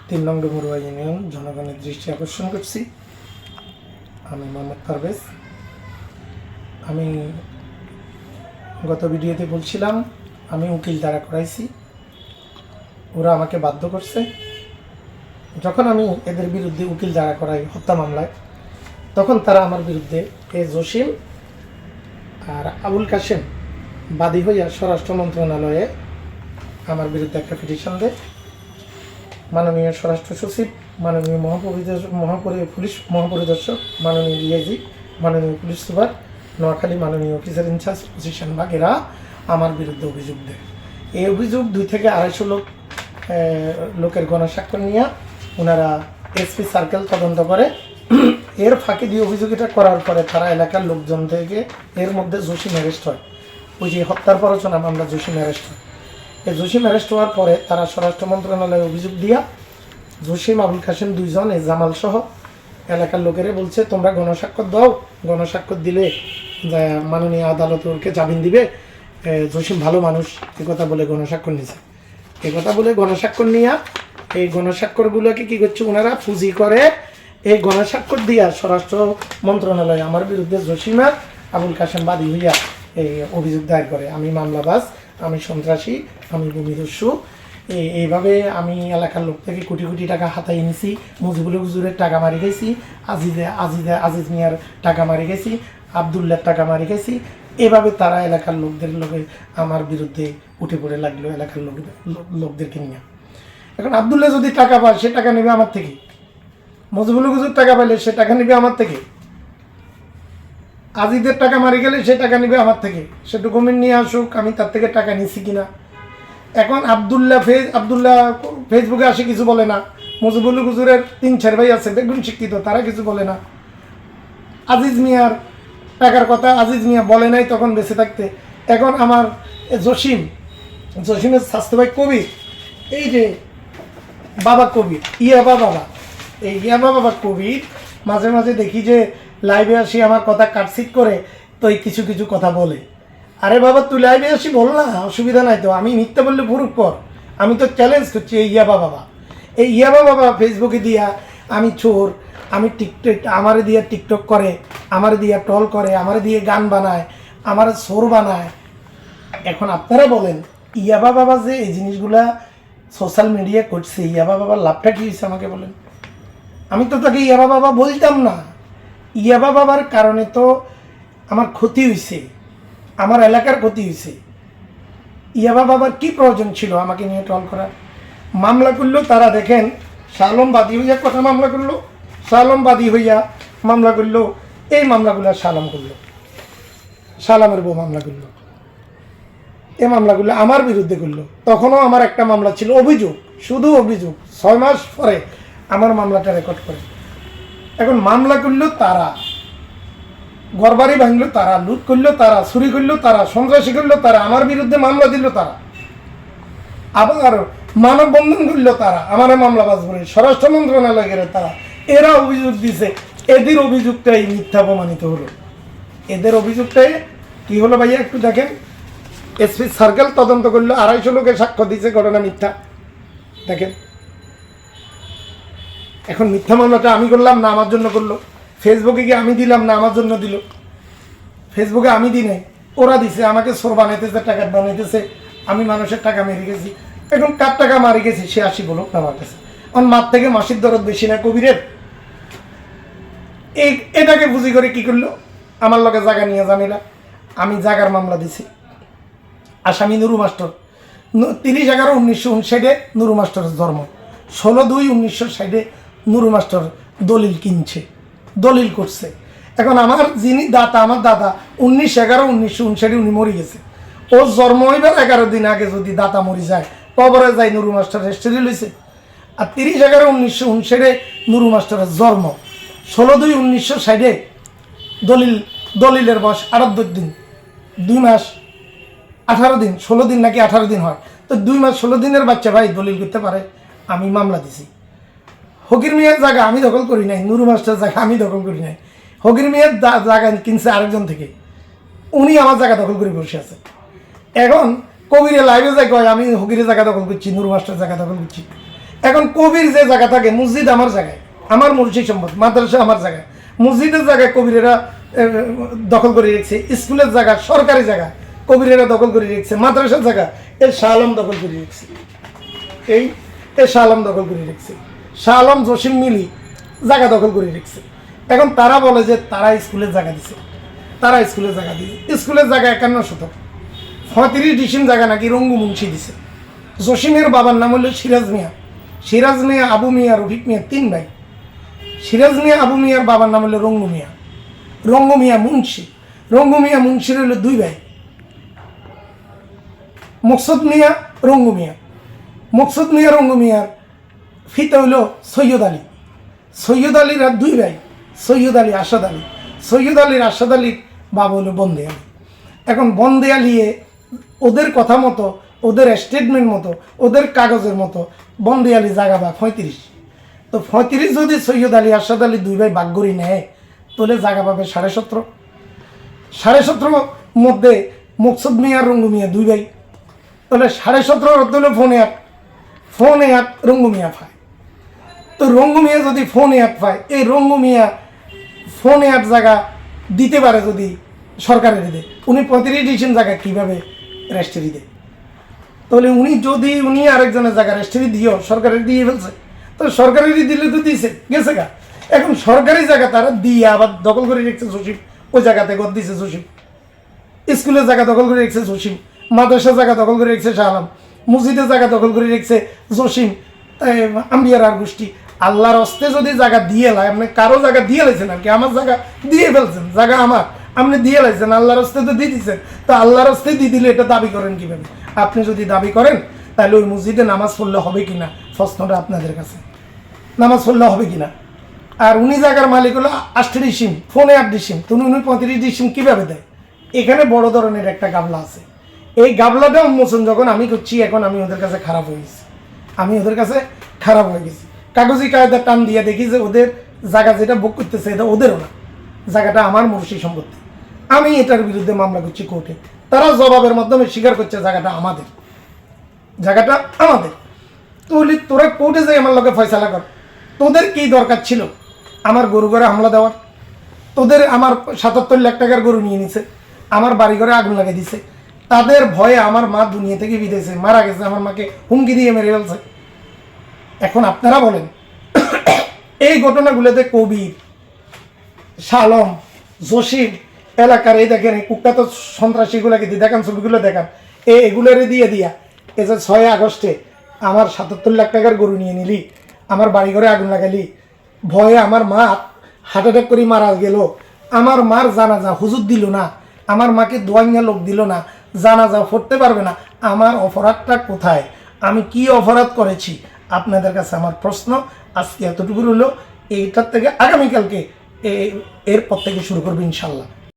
3 নং ডুমুরুয়া ইউনিয়ন জনগণের দৃষ্টি আকর্ষণ করছি। আমি মোহাম্মদ পারভেজ। আমি গত ভিডিওতে বলছিলাম আমি উকিল দ্বারা করাইছি, ওরা আমাকে বাধ্য করছে। যখন আমি এদের বিরুদ্ধে উকিল দ্বারা করাই হত্যা মামলায়, তখন তারা আমার বিরুদ্ধে জসিম আর আবুল কাশেম বাদী হইয়া স্বরাষ্ট্র মন্ত্রণালয়ে আমার বিরুদ্ধে একটা পিটিশন দেয়। মাননীয় স্বরাষ্ট্র সচিব, মাননীয় পুলিশ মহাপরিদর্শক, মাননীয় ডিআইজি, মাননীয় পুলিশ সুপার নোয়াখালী, মাননীয় অফিসার ইনচার্জ পজিশন ভাগ, এরা আমার বিরুদ্ধে অভিযোগ দেয়। এই অভিযোগ 2 থেকে 250 লোকের গণস্বাক্ষর নিয়ে ওনারা এসপি সার্কেল তদন্ত করে। এর ফাঁকে দিয়ে অভিযোগ এটা করার পরে তারা এলাকার লোকজন থেকে এর মধ্যে জসিম অ্যারেস্ট হয়। ওই যে হত্যার প্ররোচনা মামলা জসিম অ্যারেস্ট হয়। এই জসিম অ্যারেস্ট হওয়ার পরে তারা স্বরাষ্ট্র মন্ত্রণালয়ে অভিযোগ দিয়া জসিম, আবুল কাশেম 2 জন, জামাল সহ এলাকার লোকেরে বলছে তোমরা গণস্বাক্ষর দাও, গণস্বাক্ষর দিলে মাননীয় আদালত ওকে জামিন দিবে। জসিম ভালো মানুষ, কথা বলে গণস্বাক্ষর নিছে। কথা বলে গণস্বাক্ষর নিয়ে এই গণস্বাক্ষরগুলোকে কী করছে ওনারা পুঁজি করে এই গণস্বাক্ষর দিয়া স্বরাষ্ট্র মন্ত্রণালয়ে আমার বিরুদ্ধে জসিম আর আবুল কাশেম বাদী হইয়া এই অভিযোগ দায়ের করে। আমি মামলাবাজ, আমি সন্ত্রাসী, আমি ভূমিদস্যু। এইভাবে আমি এলাকার লোক থেকে কোটি কোটি টাকা হাতাই নিছি, মুজিবুল হুজুরের টাকা মারি গেছি, আজিজ মিয়ার টাকা মারি গেছি, আবদুল্লার টাকা মারি গেছি। এভাবে তারা এলাকার লোকদের আমার বিরুদ্ধে উঠে পড়ে লাগলো, এলাকার লোকদেরকে নিয়ে। এখন আবদুল্লাহ যদি টাকা পায় সে টাকা নেবে আমার থেকে, মুজিবুল হুজুর টাকা পাইলে সে টাকা নেবে আমার থেকে, আজিদের টাকা মারি গেলে সে টাকা নেবে আমার থেকে। সে ডকুমেন্ট নিয়ে আসুক আমি তার থেকে টাকা নিছি কিনা। এখন আবদুল্লাহ ফেসবুকে আসে কিছু বলে না, মুজিবুল হুজুরের 3-4 ভাই আছে বেগুন শিক্ষিত, তারা কিছু বলে না। আজিজ মিয়ার টাকার কথা আজিজ মিয়া বলে নাই তখন বেঁচে থাকতে। এখন আমার জসিমের স্বাস্থ্য ভাই কবির, এই যে বাবা কবির, এই ইয়াবা বাবা কবির মাঝে মাঝে দেখি যে লাইভে আসি আমার কথা কাটছিট করে তো কিছু কিছু কথা বলে। আরে বাবা তুই লাইভে আসি বল না, অসুবিধা নাই তো, আমি মিথ্যা বললে পুরুক পর। আমি তো চ্যালেঞ্জ করছি এই ইয়াবা বাবা ফেসবুকে দিয়া আমি চোর, আমি আমারে দিয়ে টিকটক করে, আমারে দিয়ে টল করে, আমারে দিয়ে গান বানায়, আমারে চোর বানায়। এখন আপনারা বলেন ইয়াবা বাবা যে এই জিনিসগুলা সোশ্যাল মিডিয়া করছে, ইয়াবা বাবার লাভটা কী হয়েছে আমাকে বলেন। আমি তো তাকে ইয়াবা বাবা বলতাম না। ইয়াবা বাবার কারণে তো আমার ক্ষতি হয়েছে, আমার এলাকার ক্ষতি হয়েছে। ইয়াবা বাবার কি প্রয়োজন ছিল আমাকে নিয়ে ট্রল করার? মামলা করলো তারা, দেখেন শালম বাদী হইয়া কথা মামলা করলো, শালম বাদী হইয়া মামলা করলো। এই মামলাগুলো শালাম করলো, শালামের বউ মামলা করলো, এই মামলাগুলো আমার বিরুদ্ধে করলো। তখনও আমার একটা মামলা ছিল, অভিযোগ, শুধু অভিযোগ। 6 মাস পরে আমার মামলাটা রেকর্ড করে। এখন মামলা করলো তারা, ঘরবাড়ি ভাঙলো তারা, লুট করলো তারা, চুরি করলো তারা, সন্ত্রাসী করলো তারা, আমার বিরুদ্ধে মামলা দিল তারা, আবার মানববন্ধন করলো তারা, আমার মামলাবাজ বলে স্বরাষ্ট্র মন্ত্রণালয় গেলে তারা। এরা অভিযোগ দিছে, এদের অভিযোগটাই মিথ্যা প্রমাণিত হলো। এদের অভিযোগটাই কি হলো ভাইয়া একটু দেখেন। এসপি সার্কেল তদন্ত করলো, 250 লোকে সাক্ষ্য দিয়েছে, ঘটনা মিথ্যা। দেখেন এখন মিথ্যা মামলাটা আমি করলাম না আমার জন্য করলো, ফেসবুকে গিয়ে আমি দিলাম না আমার জন্য দিল। ফেসবুকে আমি দিই নাই, ওরা দিছে, আমাকে চোর বানাইতেছে, টাকা বানাইতেছে, আমি মানুষের টাকা মেরে গেছি। এখন কার টাকা মারি গেছি সে 80 বলুক না আমার কাছে, আমার মার থেকে মাসির দরদ বেশি না কবিরের। এটাকে বুঝি করে কি করলো, আমার লোকে জায়গা নিয়ে জানিলা। আমি জায়গার মামলা দিছি, আসামি নুরু মাস্টার। 30/11/1959 নুরু মাস্টারের জন্ম, 16/2/1960 নুরু মাস্টার দলিল কিনছে, দলিল করছে। এখন আমার যিনি দাতা, আমার দাদা 19/11/1959 উনি মরে গেছে। ও জন্ম হইবার 11 দিন আগে যদি দাতা মরি যায়, কবরে যায় নুরু মাস্টার রেস্টারি লইছে। আর 30/11/1959 নুরু মাস্টারের জন্ম, 16/2/1960 দলিলের বয়স 78 দিন, 2 মাস 18 দিন, 16 দিন নাকি 18 দিন হয়, তো 2 মাস 16 দিনের বাচ্চা ভাই দলিল করতে পারে? আমি মামলা দিছি। হকির মিয়ার জায়গা আমি দখল করি নাই, নুরু মাস্টার জায়গা আমি দখল করি নাই। হকির মিয়ার জায়গা কিনছে আরেকজন থেকে, উনি আমার জায়গা দখল করে বসে আছে। এখন কবিরে লাইভে যায় কয় আমি হকিরের জায়গা দখল করছি, নুরু মাস্টার জায়গা দখল করছি। এখন কবির যে জায়গা থাকে, মসজিদ আমার জায়গায়, আমার মুর্শিদ সম্পদ, মাদ্রাসা আমার জায়গায়, মসজিদের জায়গায় কবিরেরা দখল করে রেখেছে, স্কুলের জায়গা, সরকারি জায়গা কবিরেরা দখল করে রেখেছে, মাদ্রাসার জায়গা এর শাহ আলম দখল করে রেখেছে, এই শাহ আলম দখল করে রেখেছে, শাহ আলম জসিম মিলি জায়গা দখল করে রেখেছে। এখন তারা বলে যে তারা স্কুলের জায়গা দিছে, তারা স্কুলের জায়গা দিয়েছে, স্কুলের জায়গা 51 শতক, 35 ডিসিম জায়গা নাকি রঙ্গু মুন্সি দিছে। জসিমের বাবার নাম হলো সিরাজ মিয়া, সিরাজ মিয়া, আবু মিয়া, রফিক মিয়া 3 ভাই। সিরাজ মিয়া আবু মিয়ার বাবার নাম হলো রঙ্গু মিয়া, রঙ্গু মিয়া মুন্সি, রঙ্গু মিয়া মুন্সির হলো 2 ভাই, মকসুদ মিয়া, রঙ্গু মিয়া। মকসুদ মিয়া রঙ্গু মিয়ার ফিতা হইল সৈয়দ আলী, সৈয়দ আলীর আর 2 ভাই, সৈয়দ আলী, আসাদ আলী। সৈয়দ আলীর, আসাদ আলীর বাবা হলো বন্দে আলী। এখন বন্দে আলিয়ে ওদের কথা মতো, ওদের স্টেটমেন্ট মতো, ওদের কাগজের মতো বন্দে আলী জায়গা বা 35। তো 35 যদি সৈয়দ আলী, আসাদ আলী 2 ভাই ভাগ করে নেয়, তাহলে জায়গা পাবে 17.5। 17.5 মধ্যে মকসুদ মিয়া আর রঙ্গু মিয়া 2 ভাই, তাহলে 17.5 হলো ফোনে 8 রঙ্গু মিয়া পায়। তো রঙ্গু মিয়া যদি ফোনে 8 পায়, এই রঙ্গু মিয়া ফোনে 8 জায়গা দিতে পারে যদি সরকারের দেয়, উনি 35 ডিসিম জায়গা কীভাবে রেজিস্ট্রি দেয়? তাহলে উনি আরেকজনের জায়গা রেজিস্ট্রি দিয়েও সরকারের দিয়ে ফেলছে, তো সরকারেরই দিলে তো দিয়েছে গেছে গা। এখন সরকারি জায়গা তারা দিয়ে আবার দখল করে রেখেছে জসিম, ওই জায়গাতে গদ দিয়েছে জসিম, স্কুলের জায়গা দখল করে রেখেছে জসিম, মাদ্রাসার জায়গা দখল করে রেখেছে শাহ আলম, মসজিদের জায়গা দখল করে রেখেছে জসিম, আম্বিয়ার আর গোষ্ঠী। আল্লাহর হস্তে যদি জায়গা দিয়ে লাই, আপনি কারো জায়গা দিয়ে লাইছেন আর কি, আমার জায়গা দিয়ে ফেলছেন, জায়গা আমার, আপনি দিয়ে লাইছেন, আল্লাহর হস্তে তো দিয়ে দিচ্ছেন, তো আল্লাহর হস্তে দিয়ে দিলে এটা দাবি করেন কীভাবে? আপনি যদি দাবি করেন তাহলে ওই মসজিদে নামাজ পড়লে হবে কিনা, প্রশ্নটা আপনাদের কাছে, নামাজ পড়লে হবে কিনা? আর উনি জায়গার মালিক হলো 8 ডিসিম, ফোনে 8 ডিসিম, তো উনি 35 ডিসিম কীভাবে দেয়? এখানে বড় ধরনের একটা গাবলা আছে। এই গাবলাটা উন্মোচন যখন আমি করছি, এখন আমি ওদের কাছে খারাপ হয়ে গেছি, কাগজি কায়দা টান দিয়ে দেখি যে ওদের জায়গা যেটা বুক করতেছে এটা ওদেরও না, জায়গাটা আমার মুর্শি সম্পত্তি। আমি এটার বিরুদ্ধে মামলা করছি কোর্টে, তারা জবাবের মাধ্যমে স্বীকার করছে জায়গাটা আমাদের, তাহলে তোরা কোর্টে যাই আমার লোকে ফয়সালা কর। তোদের কি দরকার ছিল আমার গরু ঘরে হামলা দেওয়ার? তোদের আমার 77 লাখ টাকার গরু নিয়ে নিছে, আমার বাড়ি ঘরে আগুন লাগিয়ে দিছে, তাদের ভয়ে আমার মা দুনিয়া থেকে বিদেশে মারা গেছে, আমার মাকে হুমকি দিয়ে মেরে ফেলছে। এখন আপনারা বলেন, এই ঘটনাগুলোতে কবির, শাহ আলম, জসিম এলাকার এই দেখেন কুখ্যাত সন্ত্রাসীগুলোকে দিয়ে দেখান, ছবিগুলো দেখান, এগুলোরে দিয়ে দিয়া এই যে 6 আগস্টে আমার 77 লাখ টাকার গরু নিয়ে নিলি, আমার বাড়ি ঘরে আগুন লাগালি, ভয়ে আমার মা হার্ট অ্যাটাক করে মারা গেল, আমার মার জানাজা হুজুর দিল না, আমার মাকে দোয়াইয়া লোক দিল না, জানাজা পড়তে পারবে না। আমার অপরাধটা কোথায়? আমি কি অপরাধ করেছি? আপনাদের কাছে আমার প্রশ্ন আজকে এতটুকু হলো। এইটার থেকে আগামীকালকে এরপর থেকে শুরু করবো ইনশাল্লাহ।